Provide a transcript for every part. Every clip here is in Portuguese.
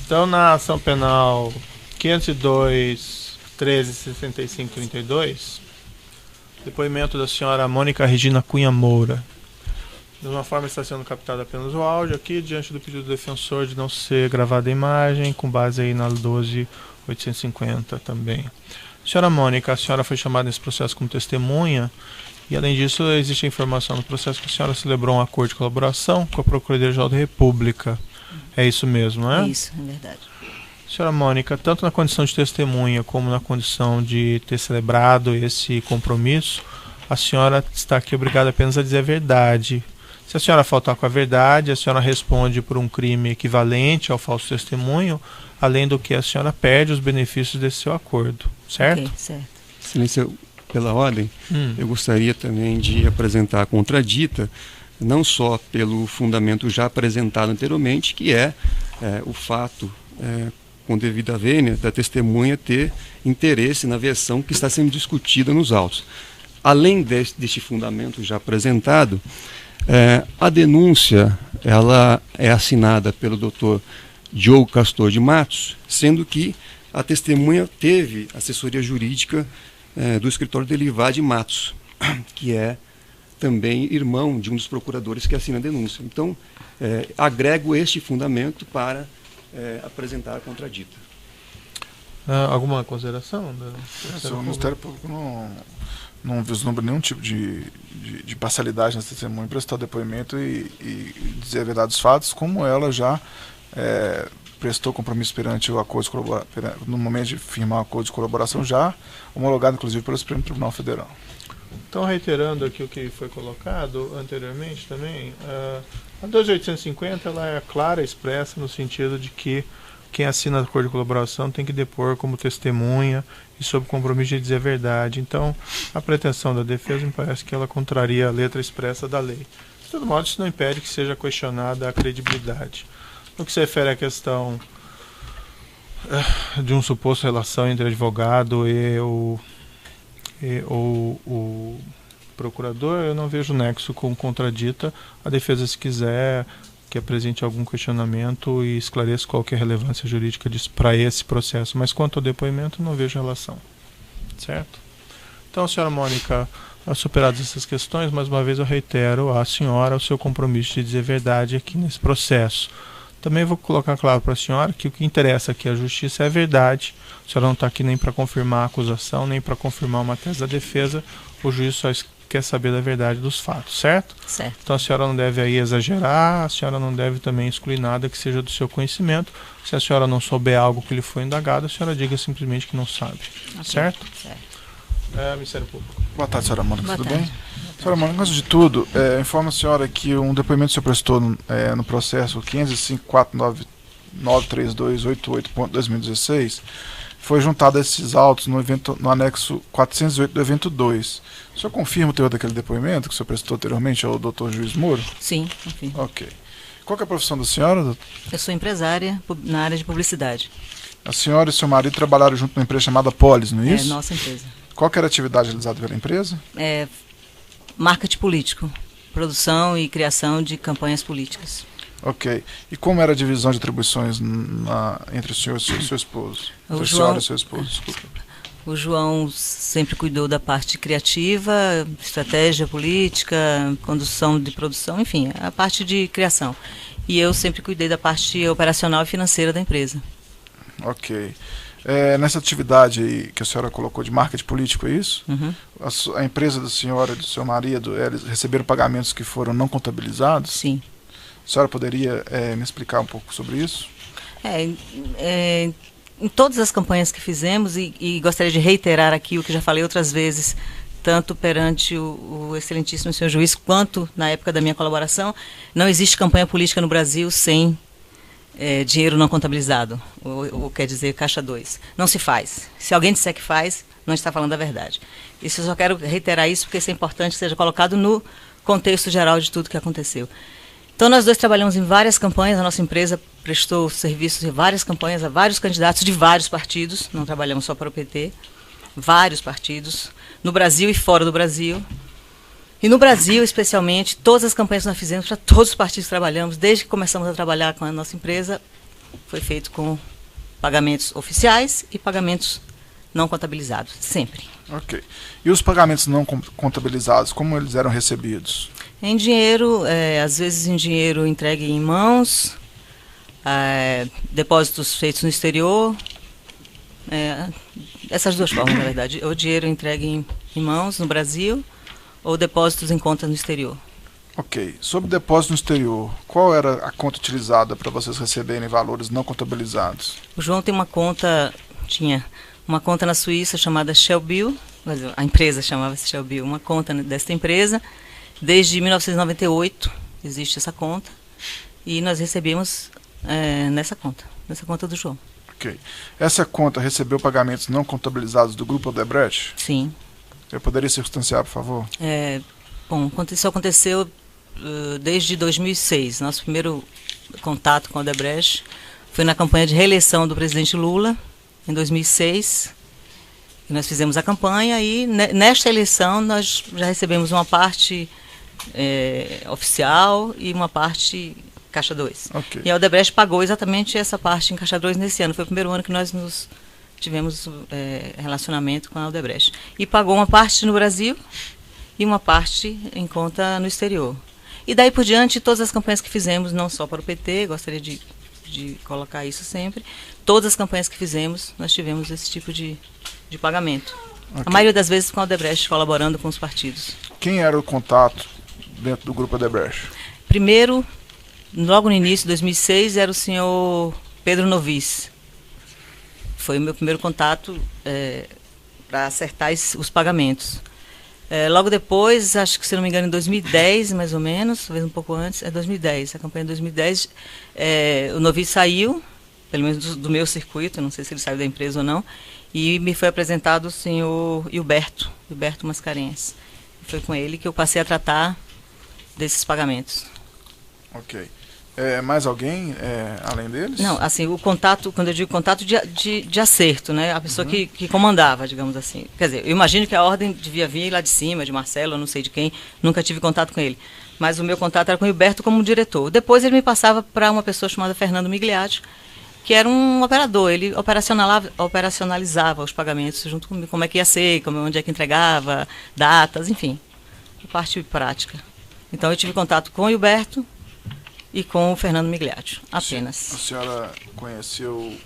Então, na ação penal 502, 13, 65, 32, depoimento da senhora Mônica Regina Cunha Moura. De uma forma está sendo captado apenas o áudio aqui, diante do pedido do defensor de não ser gravada a imagem, com base aí na 12.850 também. Senhora Mônica, a senhora foi chamada nesse processo como testemunha, e além disso existe a informação no processo que a senhora celebrou um acordo de colaboração com a Procuradoria-Geral da República. É isso mesmo, não é? É isso, é verdade. Senhora Mônica, tanto na condição de testemunha como na condição de ter celebrado esse compromisso, a senhora está aqui obrigada apenas a dizer a verdade. Se a senhora faltar com a verdade, a senhora responde por um crime equivalente ao falso testemunho, além do que a senhora perde os benefícios desse seu acordo, certo? Ok, certo. Excelência, pela ordem, eu gostaria também de apresentar a contradita, não só pelo fundamento já apresentado anteriormente, que é o fato, com devida vênia, da testemunha ter interesse na versão que está sendo discutida nos autos. Além deste fundamento já apresentado, a denúncia ela é assinada pelo Dr. Diogo Castor de Matos, sendo que a testemunha teve assessoria jurídica do escritório Delivar de Matos, que é também irmão de um dos procuradores que assina a denúncia. Então, agrego este fundamento para apresentar a contradita. Alguma consideração? O Ministério Público não vislumbra nenhum tipo de parcialidade nessa testemunha, prestar depoimento e dizer a verdade dos fatos, como ela já prestou compromisso perante o acordo de colaboração, no momento de firmar o acordo de colaboração, já homologado, inclusive, pelo Supremo Tribunal Federal. Então, reiterando aqui o que foi colocado anteriormente também, a 12.850 ela é clara e expressa no sentido de que quem assina acordo de colaboração tem que depor como testemunha e sob compromisso de dizer a verdade. Então, a pretensão da defesa me parece que ela contraria a letra expressa da lei. De todo modo, isso não impede que seja questionada a credibilidade. No que se refere à questão de um suposto relação entre advogado e o procurador, eu não vejo nexo com contradita. A defesa, se quiser, que apresente algum questionamento e esclareça qual que é a relevância jurídica disso para esse processo. Mas quanto ao depoimento, não vejo relação. Certo? Então, senhora Mônica, superadas essas questões, mais uma vez eu reitero à senhora o seu compromisso de dizer verdade aqui nesse processo. Também vou colocar claro para a senhora que o que interessa aqui à justiça é a verdade. A senhora não está aqui nem para confirmar a acusação, nem para confirmar uma tese da defesa. O juiz só quer saber da verdade dos fatos, certo? Certo. Então a senhora não deve aí exagerar, a senhora não deve também excluir nada que seja do seu conhecimento. Se a senhora não souber algo que lhe foi indagado, a senhora diga simplesmente que não sabe, Okay. certo? Certo. Ministério Público. Boa tarde, senhora Mônica, Boa tudo tarde. bem? Senhora Mônica, antes de tudo, informo a senhora que um depoimento que o senhor prestou no processo 505.4993288.2016 foi juntado a esses autos no anexo 408 do evento 2. O senhor confirma o teor daquele depoimento que o senhor prestou anteriormente ao Dr. Juiz Moro? Sim, enfim. Ok. Qual que é a profissão da senhora, doutor? Eu sou empresária na área de publicidade. A senhora e seu marido trabalharam junto numa empresa chamada Polis, não é isso? É nossa empresa. Qual que era a atividade realizada pela empresa? Marketing político. Produção e criação de campanhas políticas. Ok. E como era a divisão de atribuições entre o senhor e seu esposo? Entre a senhora e seu esposo, desculpa. O João sempre cuidou da parte criativa, estratégia política, condução de produção, enfim, a parte de criação. E eu sempre cuidei da parte operacional e financeira da empresa. Ok. Nessa atividade aí que a senhora colocou de marketing político, é isso? Uhum. A empresa da senhora e do seu marido, eles receberam pagamentos que foram não contabilizados? Sim. A senhora poderia me explicar um pouco sobre isso? Em todas as campanhas que fizemos, e gostaria de reiterar aqui o que já falei outras vezes, tanto perante o excelentíssimo senhor juiz, quanto na época da minha colaboração, não existe campanha política no Brasil sem dinheiro não contabilizado, ou quer dizer, caixa 2. Não se faz. Se alguém disser que faz, não está falando a verdade. Isso eu só quero reiterar isso, porque isso é importante que seja colocado no contexto geral de tudo que aconteceu. Então, nós dois trabalhamos em várias campanhas, a nossa empresa prestou serviços em várias campanhas a vários candidatos de vários partidos, não trabalhamos só para o PT, vários partidos, no Brasil e fora do Brasil. E no Brasil, especialmente, todas as campanhas que nós fizemos para todos os partidos que trabalhamos, desde que começamos a trabalhar com a nossa empresa, foi feito com pagamentos oficiais e pagamentos não contabilizados, sempre. Ok. E os pagamentos não contabilizados, como eles eram recebidos? Em dinheiro, às vezes em dinheiro entregue em mãos, depósitos feitos no exterior, essas duas formas, na verdade, ou dinheiro entregue em mãos no Brasil, ou depósitos em conta no exterior. Ok. Sobre depósito no exterior, qual era a conta utilizada para vocês receberem valores não contabilizados? O João tinha uma conta na Suíça chamada Shellbill, a empresa chamava-se Shellbill, uma conta desta empresa. Desde 1998 existe essa conta e nós recebemos nessa conta do João. Ok. Essa conta recebeu pagamentos não contabilizados do Grupo Odebrecht? Sim. Eu poderia circunstanciar, por favor? Bom, isso aconteceu desde 2006. Nosso primeiro contato com a Odebrecht foi na campanha de reeleição do presidente Lula, em 2006. Nós fizemos a campanha e nesta eleição nós já recebemos uma parte oficial e uma parte Caixa 2. Okay. E a Odebrecht pagou exatamente essa parte em Caixa 2 nesse ano. Foi o primeiro ano que nós tivemos relacionamento com a Odebrecht. E pagou uma parte no Brasil e uma parte em conta no exterior. E daí por diante, todas as campanhas que fizemos, não só para o PT, gostaria de colocar isso sempre, todas as campanhas que fizemos, nós tivemos esse tipo de pagamento. Okay. A maioria das vezes com a Odebrecht, colaborando com os partidos. Quem era o contato dentro do Grupo Odebrecht? Primeiro, logo no início de 2006, era o senhor Pedro Novis. Foi o meu primeiro contato para acertar os pagamentos. Logo depois, acho que se não me engano em 2010, mais ou menos, talvez um pouco antes, 2010, a campanha de 2010, o Novis saiu, pelo menos do meu circuito, não sei se ele saiu da empresa ou não, e me foi apresentado o senhor Hilberto Mascarenhas. Foi com ele que eu passei a tratar desses pagamentos. Ok. Mais alguém além deles? Não, assim, o contato, quando eu digo contato de acerto, né? A pessoa que comandava, digamos assim. Quer dizer, eu imagino que a ordem devia vir lá de cima, de Marcelo, eu não sei de quem, nunca tive contato com ele. Mas o meu contato era com o Hilberto como diretor. Depois ele me passava para uma pessoa chamada Fernando Migliaccio, que era um operador. Ele operacionalizava os pagamentos junto comigo, como é que ia ser, onde é que entregava, datas, enfim, a parte prática. Então eu tive contato com o Hilberto e com o Fernando Migliaccio, apenas. A senhora conheceu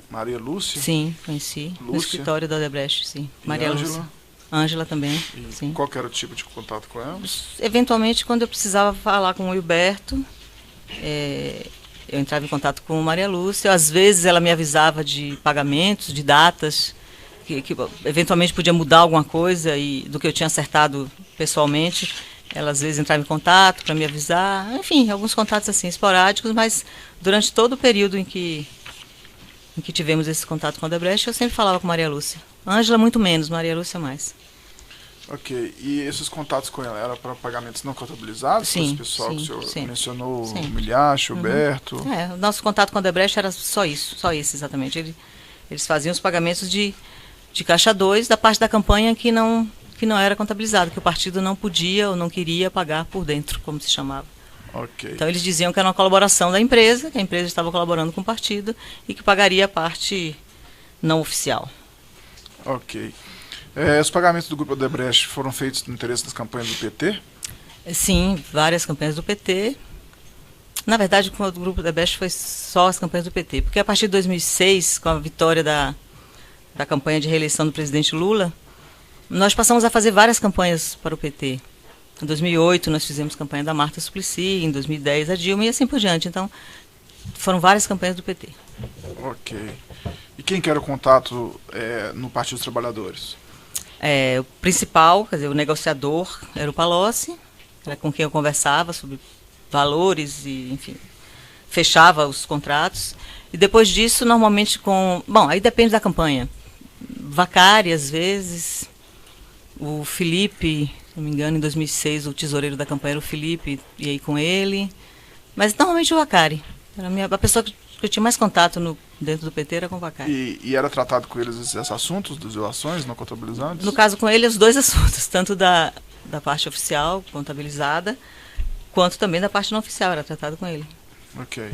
Maria Lúcia? Sim, conheci. Lúcia. No escritório da Odebrecht, sim. E Maria Ângela? Lúcia. Ângela também, E sim. qual que era o tipo de contato com elas? Eventualmente, quando eu precisava falar com o Hilberto, eu entrava em contato com Maria Lúcia. Às vezes ela me avisava de pagamentos, de datas, que eventualmente podia mudar alguma coisa do que eu tinha acertado pessoalmente. Ela às vezes entrava em contato para me avisar, enfim, alguns contatos assim esporádicos, mas durante todo o período em que tivemos esse contato com a Odebrecht, eu sempre falava com Maria Lúcia. Ângela muito menos, Maria Lúcia mais. Ok, e esses contatos com ela eram para pagamentos não contabilizados? Sim, esse pessoal que o senhor mencionou, sim. Migliaccio, Hilberto? O nosso contato com a Odebrecht era só isso, só esse exatamente. Eles faziam os pagamentos de Caixa 2 da parte da campanha que não era contabilizado, que o partido não podia ou não queria pagar por dentro, como se chamava. Okay. Então eles diziam que era uma colaboração da empresa, que a empresa estava colaborando com o partido e que pagaria a parte não oficial. Ok. Os pagamentos do Grupo Odebrecht foram feitos no interesse das campanhas do PT? Sim, várias campanhas do PT. Na verdade, com o Grupo Odebrecht foi só as campanhas do PT, porque a partir de 2006, com a vitória da campanha de reeleição do presidente Lula, nós passamos a fazer várias campanhas para o PT. Em 2008 nós fizemos campanha da Marta Suplicy, em 2010 a Dilma e assim por diante. Então, foram várias campanhas do PT. Ok. E quem que era o contato no Partido dos Trabalhadores? O principal, quer dizer, o negociador era o Palocci, era com quem eu conversava sobre valores e, enfim, fechava os contratos. E depois disso, normalmente Bom, aí depende da campanha. Vacari, às vezes, o Felipe, se não me engano, em 2006, o tesoureiro da campanha era o Felipe, e aí com ele. Mas normalmente o Vacari. A pessoa que eu tinha mais contato dentro do PT era com o Vacari. E era tratado com eles esses assuntos das doações não contabilizadas? No caso com ele, os dois assuntos, tanto da parte oficial, contabilizada, quanto também da parte não oficial, era tratado com ele. Ok.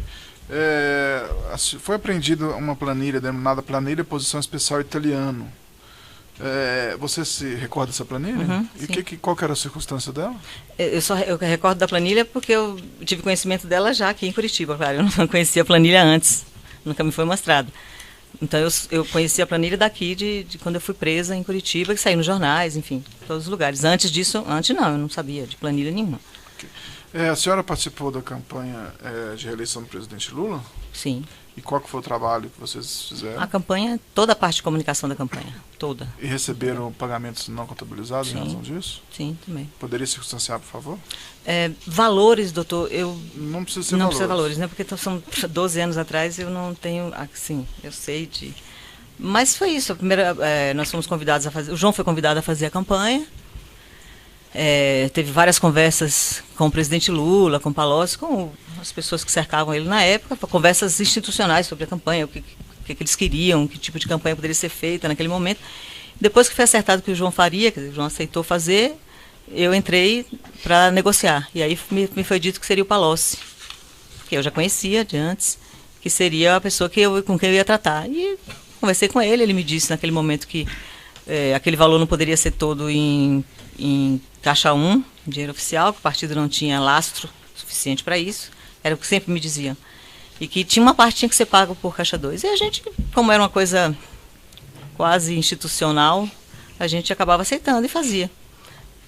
Foi apreendida uma planilha denominada Planilha Posição Especial Italiano. Você se recorda dessa planilha? Uhum, e qual que era a circunstância dela? Eu recordo da planilha porque eu tive conhecimento dela já aqui em Curitiba, claro. Eu não conhecia a planilha antes, nunca me foi mostrada. Então eu conheci a planilha daqui de quando eu fui presa em Curitiba, que saiu nos jornais, enfim, todos os lugares. Antes disso, eu não sabia de planilha nenhuma. Okay. A senhora participou da campanha de reeleição do presidente Lula? Sim. E qual que foi o trabalho que vocês fizeram? A campanha, toda a parte de comunicação da campanha, toda. E receberam pagamentos não contabilizados em razão disso? Sim, também. Poderia circunstanciar, por favor? Valores, doutor, Não precisa ser não valores. precisa valores, né? Porque são 12 anos atrás, eu não tenho, assim, eu sei de... Mas foi isso, nós fomos convidados a fazer, o João foi convidado a fazer a campanha, teve várias conversas com o presidente Lula, com o Palocci, com as pessoas que cercavam ele na época, conversas institucionais sobre a campanha, o que eles queriam, que tipo de campanha poderia ser feita naquele momento. Depois que foi acertado que o João faria, quer dizer, o João aceitou fazer, eu entrei para negociar. E aí me foi dito que seria o Palocci, que eu já conhecia de antes, que seria a pessoa com quem eu ia tratar. E conversei com ele, ele me disse naquele momento que aquele valor não poderia ser todo em Caixa 1, dinheiro oficial, que o partido não tinha lastro suficiente para isso, era o que sempre me diziam. E que tinha uma parte que tinha que ser pago por Caixa 2. E a gente, como era uma coisa quase institucional, a gente acabava aceitando e fazia.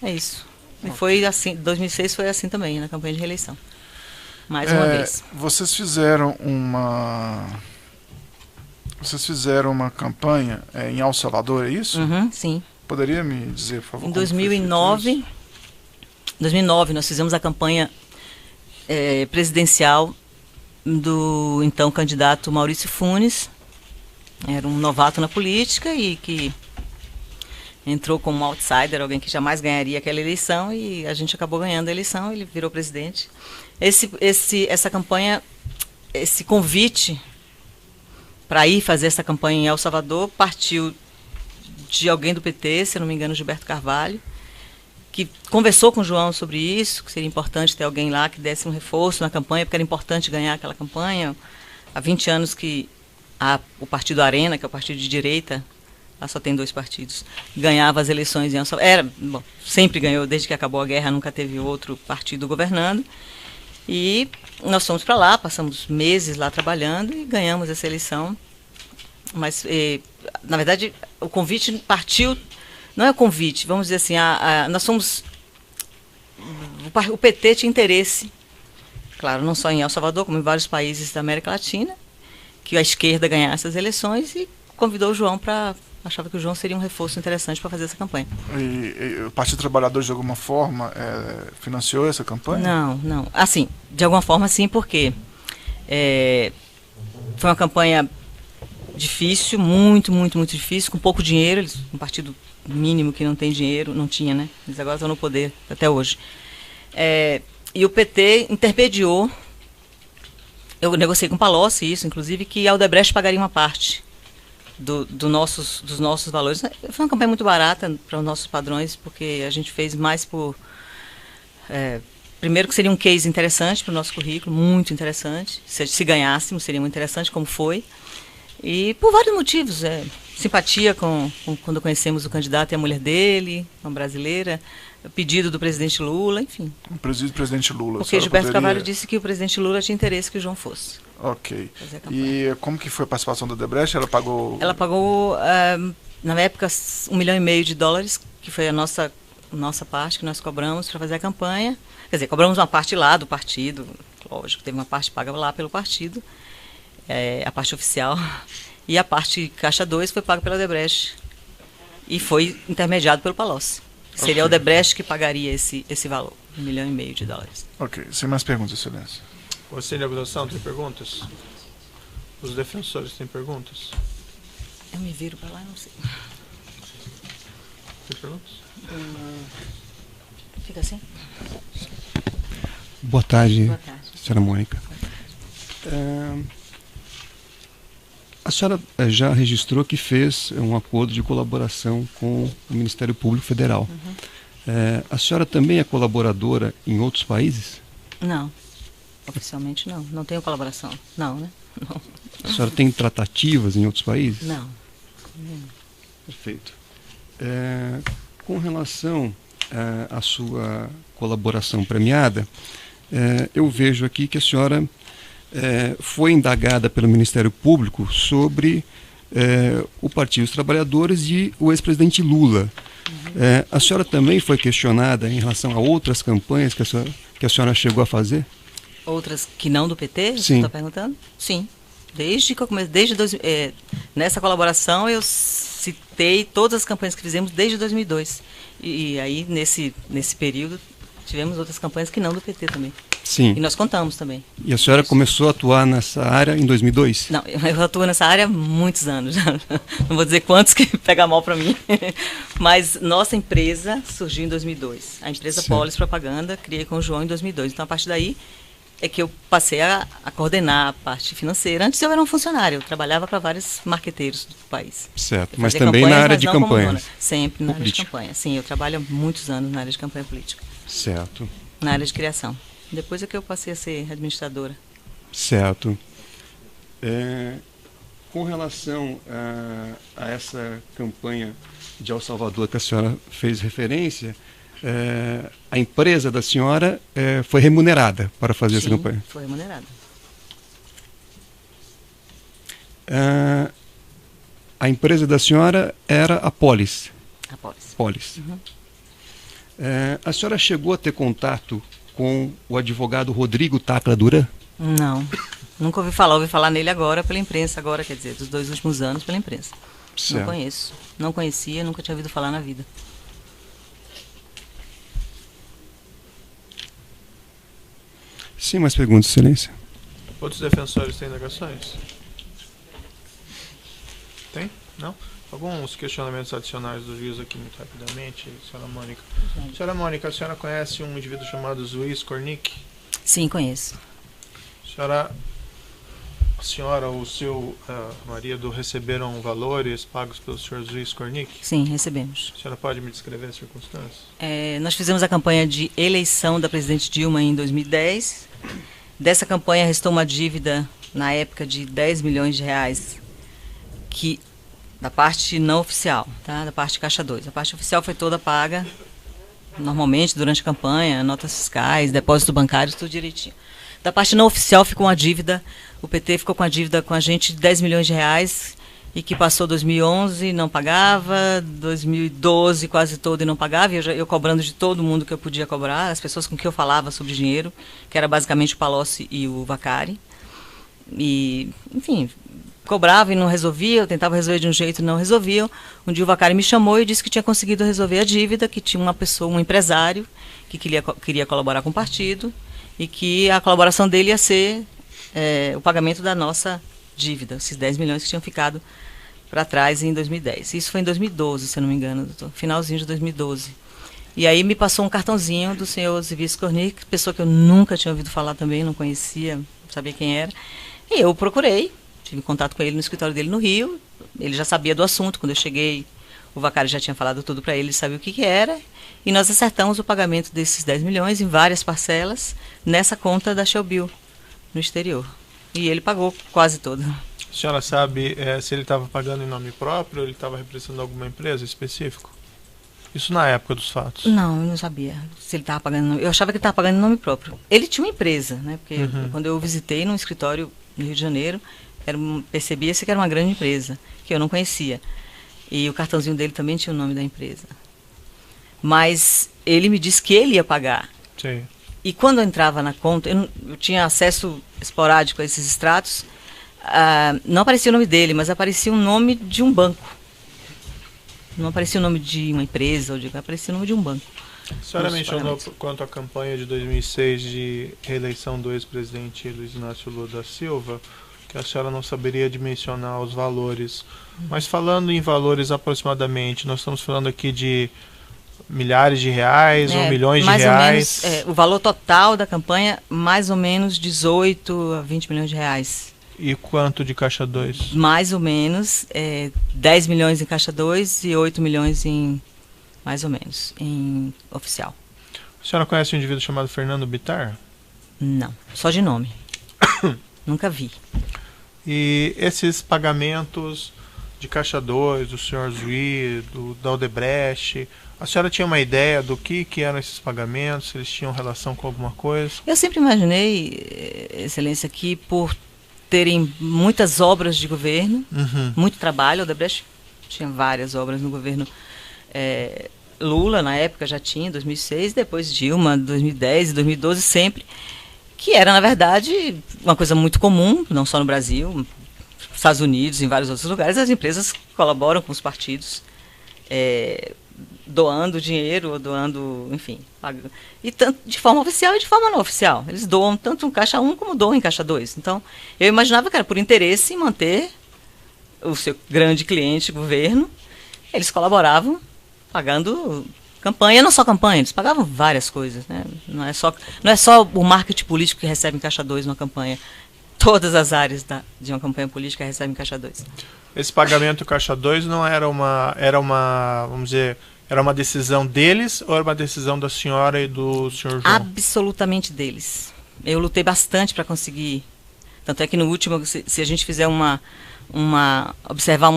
É isso. E foi assim, 2006 foi assim também, na campanha de reeleição. Mais uma vez. Vocês fizeram uma campanha em El Salvador, é isso? Sim. Poderia me dizer, por favor? Em 2009 nós fizemos a campanha presidencial do então candidato Maurício Funes. Era um novato na política e que entrou como um outsider, alguém que jamais ganharia aquela eleição, e a gente acabou ganhando a eleição, ele virou presidente. Essa campanha, esse convite para ir fazer essa campanha em El Salvador partiu de alguém do PT, se eu não me engano, Gilberto Carvalho, que conversou com o João sobre isso, que seria importante ter alguém lá que desse um reforço na campanha, porque era importante ganhar aquela campanha. Há 20 anos que o partido Arena, que é o partido de direita, lá só tem 2 partidos, ganhava as eleições em El Salvador. Sempre ganhou, desde que acabou a guerra, nunca teve outro partido governando. E nós fomos para lá, passamos meses lá trabalhando e ganhamos essa eleição. Mas, na verdade, o convite partiu, não é o convite, vamos dizer assim, nós somos, o PT tinha interesse, claro, não só em El Salvador, como em vários países da América Latina, que a esquerda ganhasse as eleições, e convidou o João achava que o João seria um reforço interessante para fazer essa campanha. E o Partido Trabalhador, de alguma forma, financiou essa campanha? Não. Assim, de alguma forma, sim, porque foi uma campanha difícil, muito difícil, com pouco dinheiro. Um partido mínimo que não tem dinheiro, não tinha, né? Eles agora estão no poder, até hoje. E o PT intermediou, eu negociei com o Palocci isso, inclusive, que a Odebrecht pagaria uma parte dos nossos valores. Foi uma campanha muito barata para os nossos padrões, porque a gente fez mais por... primeiro que seria um case interessante para o nosso currículo, muito interessante. Se ganhássemos, seria muito interessante, como foi. E por vários motivos. Simpatia quando conhecemos o candidato e a mulher dele, uma brasileira, o pedido do presidente Lula, enfim. O presidente Lula. Porque Gilberto Carvalho disse que o presidente Lula tinha interesse que o João fosse. Ok. E como que foi a participação da Odebrecht? Ela pagou, na época, $1,5 milhão, que foi a nossa parte que nós cobramos para fazer a campanha. Quer dizer, cobramos uma parte lá do partido, lógico, teve uma parte paga lá pelo partido, a parte oficial, e a parte Caixa 2 foi paga pela Odebrecht e foi intermediado pelo Palocci. Seria a Odebrecht que pagaria esse valor, $1,5 milhão. Ok, sem mais perguntas, excelência. O Conselho de Acusação tem perguntas? Os defensores têm perguntas? Eu me viro para lá e não sei. Tem perguntas? Fica assim? Boa tarde, Boa tarde. senhora Mônica. A senhora já registrou que fez um acordo de colaboração com o Ministério Público Federal. Uhum. A senhora também é colaboradora em outros países? Não. Oficialmente não. Não tenho colaboração. Não, né? Não. A senhora tem tratativas em outros países? Não. Perfeito. Com relação à sua colaboração premiada, eu vejo aqui que a senhora foi indagada pelo Ministério Público sobre o Partido dos Trabalhadores e o ex-presidente Lula. A senhora também foi questionada em relação a outras campanhas que a senhora chegou a fazer? Outras que não do PT? Sim. Você está perguntando? Sim. Desde que eu comecei, nessa colaboração eu citei todas as campanhas que fizemos desde 2002. E aí, nesse período, tivemos outras campanhas que não do PT também. Sim. E nós contamos também. E a senhora começou a atuar nessa área em 2002? Não, eu atuo nessa área há muitos anos. Não vou dizer quantos que pega mal para mim. Mas nossa empresa surgiu em 2002. A empresa Polis Propaganda, criei com o João em 2002. Então, a partir daí é que eu passei a coordenar a parte financeira. Antes eu era um funcionário, eu trabalhava para vários marqueteiros do país. Certo, mas também na área de campanha. Sempre na área de campanha. Sim, eu trabalho há muitos anos na área de campanha política. Certo. Na área de criação. Depois é que eu passei a ser administradora. Certo. Com relação a essa campanha de El Salvador que a senhora fez referência, a empresa da senhora foi remunerada para fazer essa campanha? Foi remunerada. A empresa da senhora era a Polis? A Polis. Polis. Uhum. A senhora chegou a ter contato com o advogado Rodrigo Tacla Duran? Não, nunca ouvi falar nele agora pela imprensa, agora quer dizer, dos 2 últimos anos pela imprensa. Certo. Não conheço, não conhecia, nunca tinha ouvido falar na vida. Sim, mais perguntas, Excelência? Outros defensores têm indagações? Tem? Não? Alguns questionamentos adicionais do juiz aqui muito rapidamente, senhora Mônica. Senhora Mônica, a senhora conhece um indivíduo chamado Zuiz Kornick? Sim, conheço. A senhora ou o seu marido receberam valores pagos pelo senhor Zuiz Kornick? Sim, recebemos. A senhora pode me descrever as circunstâncias? Nós fizemos a campanha de eleição da presidente Dilma em 2010. Dessa campanha restou uma dívida, na época, de 10 milhões de reais, da parte não oficial, tá? Da parte Caixa 2. A parte oficial foi toda paga, normalmente, durante a campanha, notas fiscais, depósitos bancários, tudo direitinho. Da parte não oficial ficou uma dívida, o PT ficou com a dívida com a gente de 10 milhões de reais, e que passou 2011, não pagava, 2012 quase todo e não pagava, e eu cobrando de todo mundo que eu podia cobrar, as pessoas com quem eu falava sobre dinheiro, que era basicamente o Palocci e o Vacari. E, enfim, cobrava e não resolvia, eu tentava resolver de um jeito e não resolviam. Um dia o Vacari me chamou e disse que tinha conseguido resolver a dívida, que tinha uma pessoa, um empresário, que queria colaborar com o partido, e que a colaboração dele ia ser o pagamento da nossa dívida, esses 10 milhões que tinham ficado para trás em 2010. Isso foi em 2012, se eu não me engano, doutor, finalzinho de 2012. E aí me passou um cartãozinho do senhor Zuiz Kornick, pessoa que eu nunca tinha ouvido falar também, não conhecia, não sabia quem era. E eu procurei, tive contato com ele no escritório dele no Rio, ele já sabia do assunto, quando eu cheguei, o Vacari já tinha falado tudo para ele sabia o que era, e nós acertamos o pagamento desses 10 milhões em várias parcelas, nessa conta da Shellbill, no exterior. E ele pagou quase toda. A senhora sabe se ele estava pagando em nome próprio ou ele estava representando alguma empresa específica? Isso na época dos fatos? Não, eu não sabia se ele estava pagando. Eu achava que ele estava pagando em nome próprio. Ele tinha uma empresa, né? Porque quando eu visitei num escritório no Rio de Janeiro, percebia-se que era uma grande empresa, que eu não conhecia. E o cartãozinho dele também tinha o nome da empresa. Mas ele me disse que ele ia pagar. Sim. E quando eu entrava na conta, eu tinha acesso esporádico a esses extratos, não aparecia o nome dele, mas aparecia o nome de um banco. Não aparecia o nome de uma empresa, aparecia o nome de um banco. A senhora mencionou quanto à campanha de 2006 de reeleição do ex-presidente Luiz Inácio Lula da Silva, que a senhora não saberia dimensionar os valores. Mas falando em valores aproximadamente, nós estamos falando aqui de milhares de reais ou milhões de reais? Ou menos, o valor total da campanha, mais ou menos 18 a 20 milhões de reais. E quanto de Caixa 2? Mais ou menos 10 milhões em Caixa 2 e 8 milhões mais ou menos, em oficial. A senhora conhece um indivíduo chamado Fernando Bittar? Não, só de nome. Nunca vi. E esses pagamentos de Caixa 2, do Sr. Zui, da Odebrecht, a senhora tinha uma ideia do que eram esses pagamentos, se eles tinham relação com alguma coisa? Eu sempre imaginei, Excelência, que por terem muitas obras de governo, muito trabalho, a Odebrecht tinha várias obras no governo Lula, na época já tinha, em 2006, depois Dilma, 2010 e 2012, sempre, que era, na verdade, uma coisa muito comum, não só no Brasil, nos Estados Unidos, em vários outros lugares, as empresas colaboram com os partidos, doando dinheiro, ou doando, enfim, pagando, e tanto de forma oficial e de forma não oficial. Eles doam tanto em Caixa 1 como doam em Caixa 2. Então, eu imaginava que era por interesse em manter o seu grande cliente, governo, eles colaboravam pagando campanha, não só campanha, eles pagavam várias coisas, né? Não é só o marketing político que recebe em Caixa 2 uma campanha. Todas as áreas de uma campanha política recebem em Caixa 2. Esse pagamento Caixa 2 não era vamos dizer, era uma decisão deles ou era uma decisão da senhora e do senhor João? Absolutamente deles. Eu lutei bastante para conseguir. Tanto é que no último, se a gente fizer observar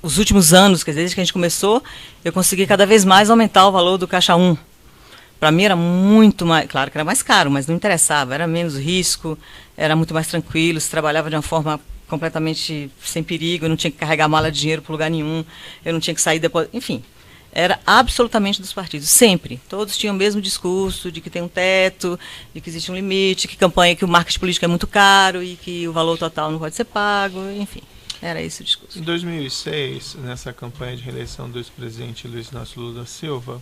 os últimos anos, quer dizer, desde que a gente começou, eu consegui cada vez mais aumentar o valor do Caixa 1. Para mim era muito mais, claro que era mais caro, mas não interessava, era menos risco, era muito mais tranquilo, se trabalhava de uma forma completamente sem perigo, eu não tinha que carregar mala de dinheiro para lugar nenhum, eu não tinha que sair depois, enfim, era absolutamente dos partidos, sempre. Todos tinham o mesmo discurso de que tem um teto, de que existe um limite, que o marketing político é muito caro e que o valor total não pode ser pago, enfim. Era esse o discurso. Em 2006, nessa campanha de reeleição do ex-presidente Luiz Inácio Lula da Silva,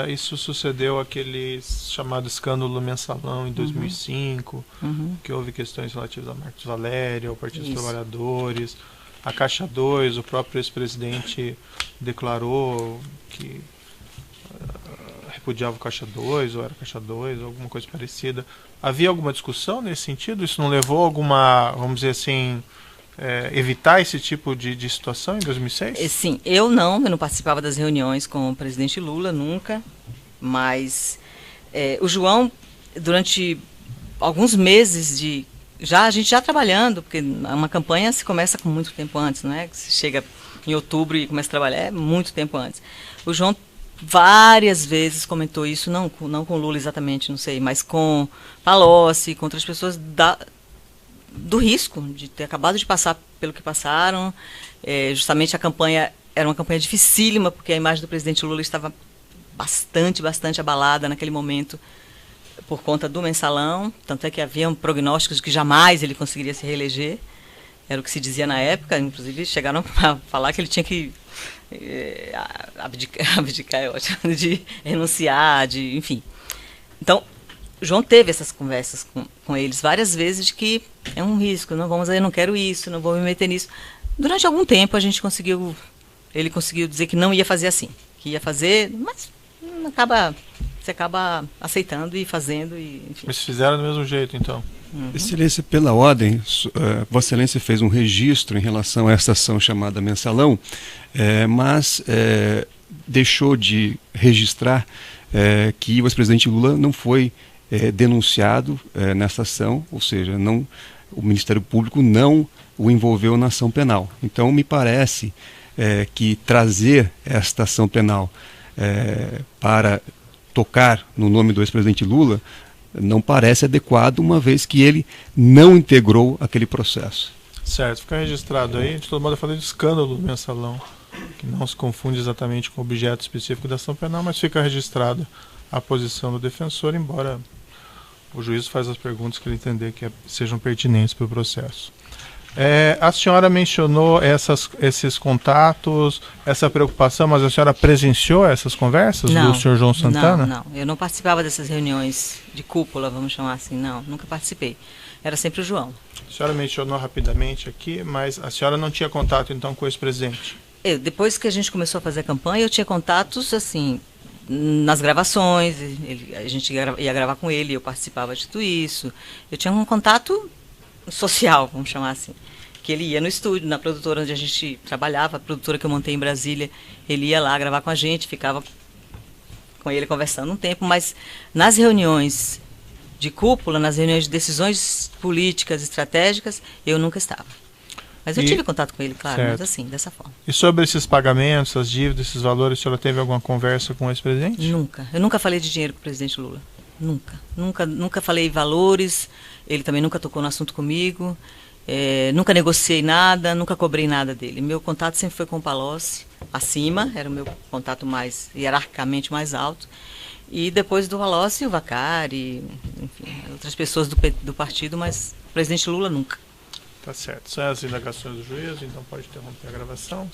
isso sucedeu aquele chamado escândalo Mensalão em 2005, que houve questões relativas a Marcos Valério, ao Partido dos Trabalhadores, a Caixa 2, o próprio ex-presidente declarou que repudiava o Caixa 2, ou era Caixa 2, ou alguma coisa parecida. Havia alguma discussão nesse sentido? Isso não levou a alguma, vamos dizer assim, evitar esse tipo de situação em 2006? Sim, eu não participava das reuniões com o presidente Lula, nunca, mas o João, durante alguns meses a gente já trabalhando, porque uma campanha se começa com muito tempo antes, não é? Se chega em outubro e começa a trabalhar, é muito tempo antes. O João várias vezes comentou isso, não com Lula exatamente, não sei, mas com Palocci, com outras pessoas do risco de ter acabado de passar pelo que passaram. Justamente a campanha era uma campanha dificílima, porque a imagem do presidente Lula estava bastante abalada naquele momento por conta do Mensalão, tanto é que haviam prognósticos de que jamais ele conseguiria se reeleger, era o que se dizia na época, inclusive chegaram a falar que ele tinha que abdicar é ótimo, de renunciar, enfim. Então, João teve essas conversas com eles várias vezes de que é um risco, eu não quero isso, não vou me meter nisso. Durante algum tempo ele conseguiu dizer que não ia fazer assim, que ia fazer, mas você acaba aceitando e fazendo. Enfim. Mas fizeram do mesmo jeito, então? Excelência, pela ordem, Vossa Excelência fez um registro em relação a essa ação chamada Mensalão, mas deixou de registrar que o ex-presidente Lula não foi denunciado nessa ação, ou seja, o Ministério Público não o envolveu na ação penal. Então, me parece que trazer esta ação penal para tocar no nome do ex-presidente Lula não parece adequado, uma vez que ele não integrou aquele processo. Certo, fica registrado aí. De todo modo, eu falei de escândalo do Mensalão, que não se confunde exatamente com o objeto específico da ação penal, mas fica registrada a posição do defensor, embora o juiz faça as perguntas que ele entender que sejam pertinentes para o processo. A senhora mencionou esses contatos, essa preocupação, mas a senhora presenciou essas conversas do senhor João Santana? Não, eu não participava dessas reuniões de cúpula, vamos chamar assim, nunca participei. Era sempre o João. A senhora mencionou rapidamente aqui, mas a senhora não tinha contato então com esse presidente? Depois que a gente começou a fazer a campanha, eu tinha contatos assim, nas gravações, a gente ia gravar com ele, eu participava de tudo isso. Eu tinha um contato social, vamos chamar assim, que ele ia no estúdio, na produtora onde a gente trabalhava, a produtora que eu montei em Brasília, ele ia lá gravar com a gente, ficava com ele conversando um tempo, mas nas reuniões de cúpula, nas reuniões de decisões políticas, estratégicas, eu nunca estava. Mas eu tive contato com ele, claro, certo. mas assim, dessa forma. E sobre esses pagamentos, as dívidas, esses valores, a senhora teve alguma conversa com o ex-presidente? Nunca. Eu nunca falei de dinheiro com o presidente Lula. Nunca falei valores, ele também nunca tocou no assunto comigo, nunca negociei nada, nunca cobrei nada dele. Meu contato sempre foi com o Palocci, acima, era o meu contato mais, hierarquicamente mais alto. E depois do Palocci, o Vacari, enfim, outras pessoas do partido, mas o presidente Lula nunca. Tá certo. São as indagações do juízo, então pode interromper a gravação.